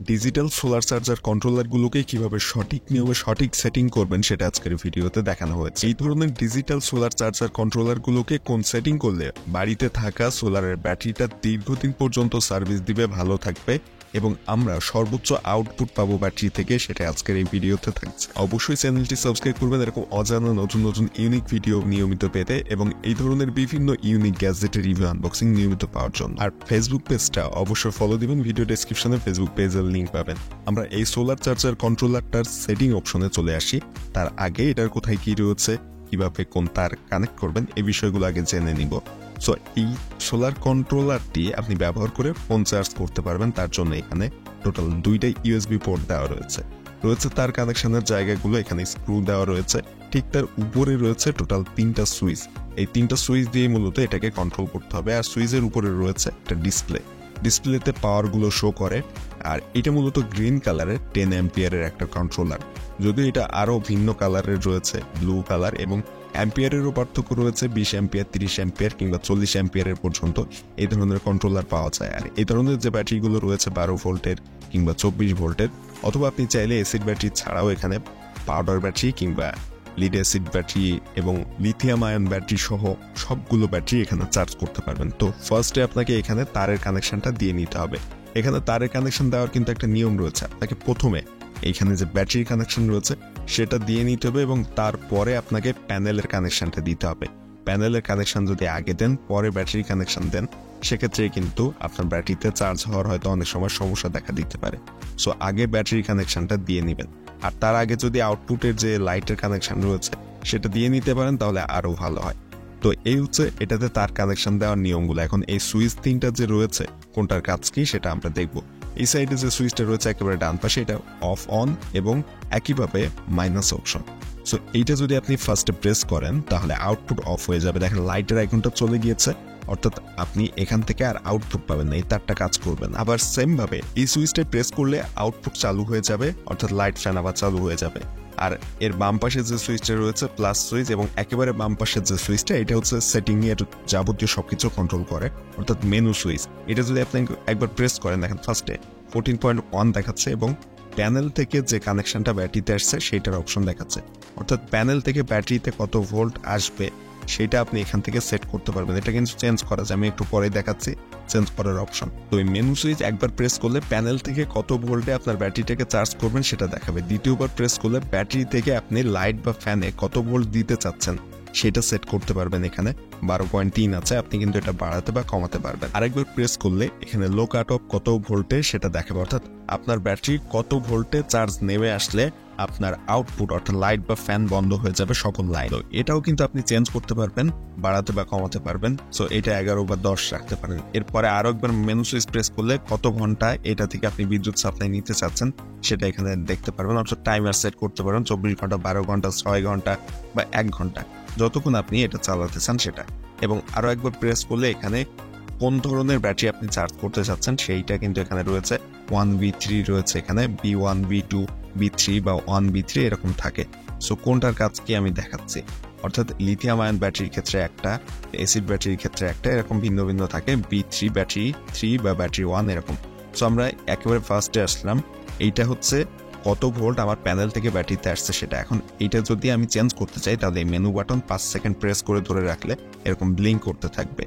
Digital solar charger কন্ট্রোলারগুলোকে কিভাবে সঠিক নিয়মে সঠিক সেটিং করবেন সেটা আজকের ভিডিওতে দেখানো হয়েছে। এই ধরনের ডিজিটাল সোলার চার্জার কন্ট্রোলারগুলোকে কোন সেটিং করলে বাড়িতে থাকা সোলারের ব্যাটারিটা দীর্ঘদিন পর্যন্ত সার্ভিস দিবে, ভালো থাকবে এবং আমরা সর্বোচ্চ আউটপুট পাবো ব্যাটারি থেকে, সেটা আজকের এই ভিডিওতে থাকছে। অবশ্যই চ্যানেলটি সাবস্ক্রাইব করবেন এরকম অজানা নতুন নতুন ইউনিক ভিডিও নিয়মিত পেতে এবং এই ধরনের বিভিন্ন ইউনিক গ্যাজেটের রিভিউ আনবক্সিং নিয়মিত পাওয়ার জন্য। আর ফেসবুক পেজটা অবশ্যই ফলো দিবেন, ভিডিও ডেসক্রিপশনে ফেসবুক পেজের লিঙ্ক পাবেন। আমরা এই সোলার চার্জার কন্ট্রোলারটার সেটিং অপশনে চলে আসি। তার আগে এটার কোথায় কি রয়েছে, কিভাবে কোন তার কানেক্ট করবেন, এই বিষয়গুলো আগে জেনে নিব। সো এই সোলার কন্ট্রোলারটি আপনি ব্যবহার করে ফোন চার্জ করতে পারবেন। তার জন্য এখানে টোটাল 2টা ইউএসবি পোর্ট দেওয়া রয়েছে তার কানেকশনের জায়গাগুলো এখানে স্ক্রু দেওয়া রয়েছে। ঠিক তার উপরে রয়েছে টোটাল 3টা সুইচ। এই 3টা সুইচ দিয়ে মূলত এটাকে কন্ট্রোল করতে হবে। আর সুইচের উপরে রয়েছে একটা ডিসপ্লেতে পাওয়ারগুলো শো করে। আর এটা মূলত গ্রিন কালারের 10 অ্যাম্পিয়ারের একটা কন্ট্রোলার, যদিও এটা আরও ভিন্ন কালারের রয়েছে, ব্লু কালার, এবং অ্যাম্পিয়ারেরও পার্থক্য রয়েছে। 20 অ্যাম্পিয়ার, 30 অ্যাম্পিয়ার কিংবা 40 অ্যাম্পিয়ারের পর্যন্ত এই ধরনের কন্ট্রোলার পাওয়া যায়। আর এই ধরনের যে ব্যাটারিগুলো রয়েছে 12 ভোল্টের কিংবা 24 ভোল্টের, অথবা আপনি চাইলে অ্যাসিড ব্যাটারি ছাড়াও এখানে পাউডার ব্যাটারি কিংবা লিড অ্যাসিড ব্যাটারি এবং লিথিয়াম আয়ন ব্যাটারি সহ সবগুলো ব্যাটারি এখানে চার্জ করতে পারবেন। তো ফার্স্টে আপনাকে এখানে তারের কানেকশনটা দিয়ে নিতে হবে। এখানে তারের কানেকশন দেওয়ার কিন্তু একটা নিয়ম রয়েছে। আপনাকে প্রথমে এইখানে যে ব্যাটারি কানেকশন রয়েছে সেটা দিয়ে নিতে হবে এবং তারপরে আপনাকে প্যানেলের কানেকশনটা দিতে হবে। প্যানেলের কানেকশন যদি আগে দেন পরে ব্যাটারি কানেকশন দেন, সেক্ষেত্রে কিন্তু আপনার ব্যাটারিতে চার্জ হওয়ার হয়তো অনেক সময় সমস্যা দেখা দিতে পারে। সো আগে ব্যাটারি কানেকশনটা দিয়ে নেবেন। আর তার আগে যদি আউটপুটের যে লাইটের কানেকশন রয়েছে সেটা দিয়ে নিতে পারেন তাহলে আরো ভালো হয়। তো এই হচ্ছে এটাতে তার কানেকশন দেওয়ার নিয়মগুলো। এখন এই সুইচ 3টা যে রয়েছে কোনটার কাজ কি সেটা আমরা দেখব। এই সাইডে যে সুইচটা রয়েছে একেবারে ডান পাশে, এটা অফ অন এবং একইভাবে মাইনাস অপশন। সো এইটা যদি আপনি ফার্স্টে প্রেস করেন তাহলে আউটপুট অফ হয়ে যাবে। দেখেন লাইটের আইকনটা চলে গিয়েছে, অর্থাৎ আপনি এখান থেকে আর আউটপুট পাবেন না, এই তারটা কাজ করবে না। আবার সেম ভাবে এই সুইচটা প্রেস করলে আউটপুট চালু হয়ে যাবে, অর্থাৎ লাইট ফ্যান আবার চালু হয়ে যাবে। আর এর বাম পাশে যে সুইচটা রয়েছে প্লাস সুইচ, এবং একেবারে বাম পাশের যে সুইচটা এটা হচ্ছে সেটিং এর যাবতীয় সবকিছু কন্ট্রোল করে, অর্থাৎ মেনু সুইচ। এটা যদি আপনি একবার প্রেস করেন দেখেন ফার্স্টে 14.1 দেখাচ্ছে এবং প্যানেল থেকে যে কানেকশনটা ব্যাটারিতে আসছে সেটার অপশন দেখাচ্ছে, অর্থাৎ প্যানেল থেকে ব্যাটারিতে কত ভোল্ট আসবে সেটা আপনি এখান থেকে সেট করতে পারবেন। এটা কিন্তু চেঞ্জ করা যায়, আমি একটু পরে দেখাচ্ছি চেঞ্জ করার অপশন। তো এই মেনু সুইচ একবার প্রেস করলে প্যানেল থেকে কত ভোল্টে আপনার ব্যাটারিটাকে চার্জ করবেন সেটা দেখাবে। দ্বিতীয়বার প্রেস করলে ব্যাটারি থেকে আপনি লাইট বা ফ্যানে কত ভোল্ট দিতে চাচ্ছেন সেটা সেট করতে পারবেন। এখানে 12.3 আছে, আপনি কিন্তু এটা বাড়াতে বা কমাতে পারবেন। আরেকবার প্রেস করলে এখানে লো কাট অফ কত ভোল্টে সেটা দেখাবে, অর্থাৎ আপনার ব্যাটারি কত ভোল্টে চার্জ নেমে আসলে আপনার আউটপুট অর্থাৎ লাইট বা ফ্যান বন্ধ হয়ে যাবে সকল লাইন। এটাও কিন্তু আপনি চেঞ্জ করতে পারবেন, বাড়াতে বা কমাতে পারবেন। সো এটা 11 বা 10 রাখতে পারেন। এরপরে আরো একবার মেনু সুইচ প্রেস করলে কত ঘন্টা এটা থেকে আপনি বিদ্যুৎ সাপ্লাই নিতে চাচ্ছেন সেটা এখানে দেখতে পারবেন, অর্থাৎ টাইমার সেট করতে পারেন 24 ঘন্টা, 12 ঘন্টা, 6 ঘন্টা বা 1 ঘন্টা, যতক্ষণ আপনি এটা চালাতে চান সেটা। এবং আরো একবার প্রেস করলে এখানে কোন ধরনের ব্যাটারি আপনি চার্জ করতে চাচ্ছেন সেইটা কিন্তু এখানে রয়েছে। 1V3 রয়েছে, এখানে B1, B2, B3 বা 1B3 এরকম থাকে। সো কোনটার কাজ কি আমি দেখাচ্ছি, অর্থাৎ লিথিয়াম আয়ন ব্যাটারির ক্ষেত্রে একটা, অ্যাসিড ব্যাটারির ক্ষেত্রে একটা, এরকম ভিন্ন ভিন্ন থাকে। B3 ব্যাটারি 3 বা ব্যাটারি 1 এরকম। সো আমরা একেবারে ফার্স্টে আসলাম, এইটা হচ্ছে কত ভোল্ট আমার প্যানেল থেকে ব্যাটারিতে আসছে সেটা। এখন এইটা যদি আমি চেঞ্জ করতে চাই তাহলে এই মেনু বাটন 5 সেকেন্ড প্রেস করে ধরে রাখলে এরকম ব্লিঙ্ক করতে থাকবে।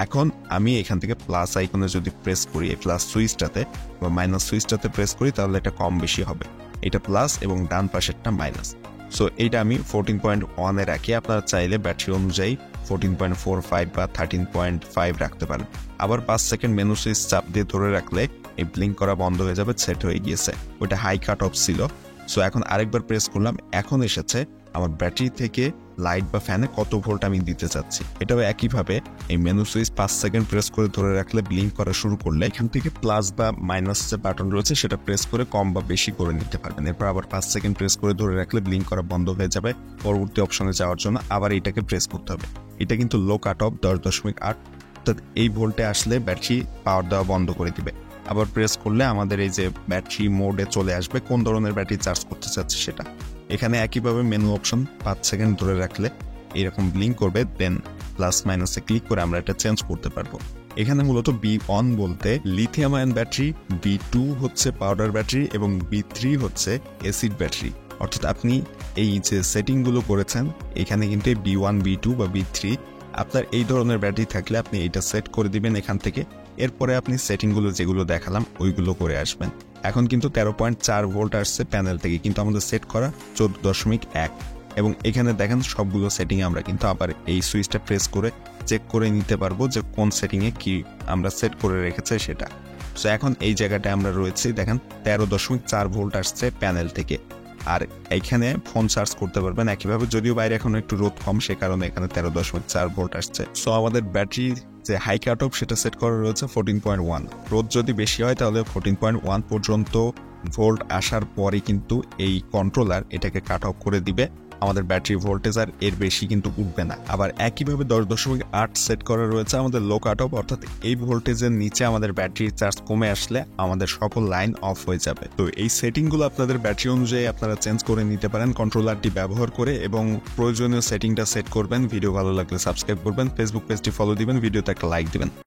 এখন আমি এখান থেকে প্লাস আইকনে যদি প্রেস করি, এই প্লাস সুইচটাতে বা মাইনাস সুইচটাতে প্রেস করি তাহলে এটা কম বেশি হবে, এটা প্লাস এবং ডান পাশেরটা মাইনাস। সো এইটা আমি 14.1 এ রাখি, আপনারা চাইলে ব্যাটারি অনুযায়ী 14.45 বা 13.5 রাখতে পারেন। আবার 5 সেকেন্ড মেনু সুইচ চাপ দিয়ে ধরে রাখলে এই ব্লিঙ্ক করা বন্ধ হয়ে যাবে, সেট হয়ে গিয়েছে। ওইটা হাই কাট অফ ছিল। সো এখন আরেকবার প্রেস করলাম, এখন এসেছে আমার ব্যাটারি থেকে লাইট বা ফ্যানে কত ভোল্ট আমি দিতে চাচ্ছি। এটাও একইভাবে এই মেনু সুইচ 5 সেকেন্ড প্রেস করে ধরে রাখলে ব্লিঙ্ক করা শুরু করলে এখান থেকে প্লাস বা মাইনাস যে বাটন রয়েছে সেটা প্রেস করে কম বা বেশি করে নিতে পারবেন। এরপর আবার 5 সেকেন্ড প্রেস করে ধরে রাখলে ব্লিঙ্ক করা বন্ধ হয়ে যাবে। পরবর্তী অপশনে যাওয়ার জন্য আবার এটাকে প্রেস করতে হবে। এটা কিন্তু লো কাট অফ 10.8, অর্থাৎ এই ভোল্টে আসলে ব্যাটারি পাওয়ার দেওয়া বন্ধ করে দিবে। আবার প্রেস করলে আমাদের এই যে ব্যাটারি মোডে চলে আসবে, কোন ধরনের ব্যাটারি চার্জ করতে চাচ্ছি সেটা। এখানে একইভাবে মেনু অপশন 5 সেকেন্ড ধরে রাখলে এরকম ব্লিঙ্ক করবে, দেন প্লাস মাইনাসে ক্লিক করে আমরা এটা চেঞ্জ করতে পারবো। এখানে মূলত B1 বলতে লিথিয়াম আয়ন ব্যাটারি, B2 হচ্ছে পাউডার ব্যাটারি এবং B3 হচ্ছে অ্যাসিড ব্যাটারি। অর্থাৎ আপনি এই যে সেটিংগুলো করেছেন এখানে কিন্তু B1, B2 বা B3 আপনার এই ধরনের ব্যাটারি থাকলে আপনি এইটা সেট করে দিবেন এখান থেকে। এরপরে আপনি সেটিংগুলো যেগুলো দেখালাম ওইগুলো করে আসবেন। এখন কিন্তু 13.4 ভোল্ট আসছে প্যানেল থেকে, কিন্তু আমাদের সেট করা 14.1। এবং এখানে দেখেন সবগুলো সেটিং আমরা কিন্তু আবার এই সুইচটা প্রেস করে চেক করে নিতে পারবো যে কোন সেটিংয়ে কি আমরা সেট করে রেখেছে সেটা। সো এখন এই জায়গাটায় আমরা রয়েছি, দেখেন 13.4 ভোল্ট আসছে প্যানেল থেকে। আর এইখানে ফোন চার্জ করতে পারবেন একইভাবে, যদিও বাইরে এখন একটু রোদ কম সে কারণে এখানে 13.4 ভোল্ট আসছে। সো আমাদের ব্যাটারি যে হাই কাট অফ সেটা সেট করা রয়েছে 14.1। রোদ যদি বেশি হয় তাহলে 14.1 পর্যন্ত ভোল্ট আসার পরে কিন্তু এই কন্ট্রোলার এটাকে কাট অফ করে দিবে। আমাদের ব্যাটারি ভোল্টেজ আর এর বেশি কিন্তু উঠবে না। আবার একইভাবে 10.8 সেট করা রয়েছে আমাদের লো কাট অফ, অর্থাৎ এই ভোল্টেজের নিচে আমাদের ব্যাটারি চার্জ কমে আসলে আমাদের সকল লাইন অফ হয়ে যাবে। তো এই সেটিংগুলো আপনাদের ব্যাটারি অনুযায়ী আপনারা চেঞ্জ করে নিতে পারেন কন্ট্রোলারটি ব্যবহার করে, এবং প্রয়োজনীয় সেটিংটা সেট করবেন। ভিডিও ভালো লাগলে সাবস্ক্রাইব করবেন, ফেসবুক পেজটি ফলো দিবেন, ভিডিওতে একটা লাইক দিবেন।